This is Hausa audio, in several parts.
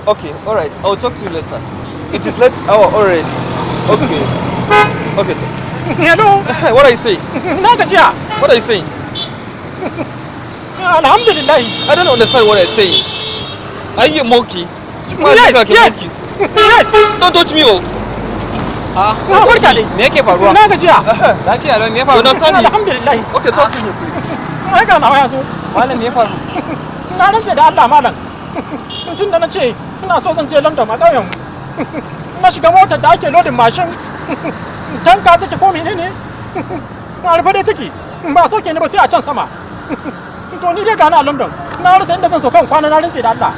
Okay, all right. I'll talk to you later. It is late hour already. Okay. Okay. Hello. What are you saying? Na gajiya. What are you saying? Alhamdulillah. I don't understand what I'm saying. Are you a monkey? Yes. Don't touch me, oh. Na barka dai. Me yake faruwa? Na gajiya. Lafiya lau me ya You faru? understand me? Alhamdulillah. Okay, talk to me, please. Ai ga nawa ya zo. Malam me ya faru? Na rantsa da Allah malam. Tun da na ce ina so zan je London a ƙauyen mu. Na shiga motar da ake lodin mashin. Tanka take ko menene? Na rufe dai take. Ba soke ni ba sai a can sama. To ni dai ga na London. Na rasa inda zan so kan kwana na rantsa da Allah.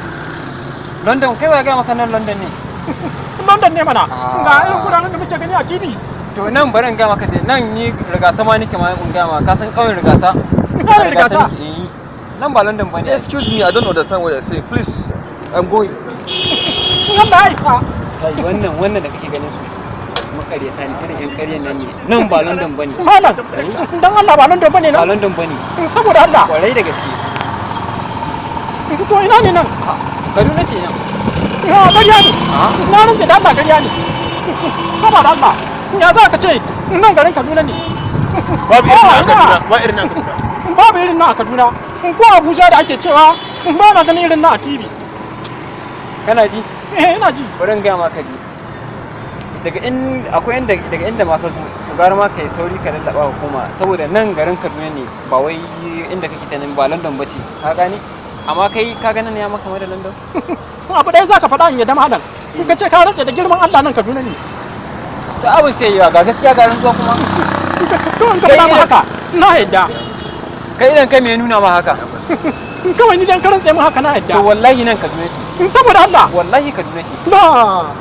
London kai wa ga maka nan London ne. London ne mana. Ga irin gudanar da muke gani a TV. To nan bari in ga maka dai nan ni rigasa ma nake ma in ga ma ka san kauyen rigasa. Kauyen rigasa? Nan ba London bane. Excuse me, I don't understand what you're saying. Please, I'm going. Nan ba isa. Kai wannan da kake ganin su makaryata ne irin yan karyan nan ne. Nan ba London bane. Malam, dan Allah ba London bane Ba nan. London bane. Saboda Allah. Kwarai da gaske. To ina ne nan? Kaduna ce nan. Ya ƙarya ne. Na rantsa da Allah ƙarya ne. Saboda Allah. Ya za ka ce nan garin Kaduna ne. Babu irin na Kaduna. Ba irin na Kaduna. Babu irin na Kaduna. Ko Abuja da ake cewa ba na ganin irin na a TV. Kana ji? Ina ji. Bari in ga maka ji. Akwai daga inda ma ka zo to gara ma kai sauri ka lallaba hukuma saboda nan garin Kaduna ne ba wai inda kake ta nan ba London bace ka gane amma kai ka ga nan ya maka da London Abu ɗaya za ka faɗa in yadda malam. Ka ce ka rantsa da girman Allah nan Kaduna ne. to abin sai yawa ga gaskiya garin zuwa kuma To in ka faɗa haka na yadda. kai idan kai me nuna ma haka Kawai ni dan karan tsaye mun haka na to yadda. wallahi nan Kaduna ce Saboda Allah. wallahi Kaduna ce La.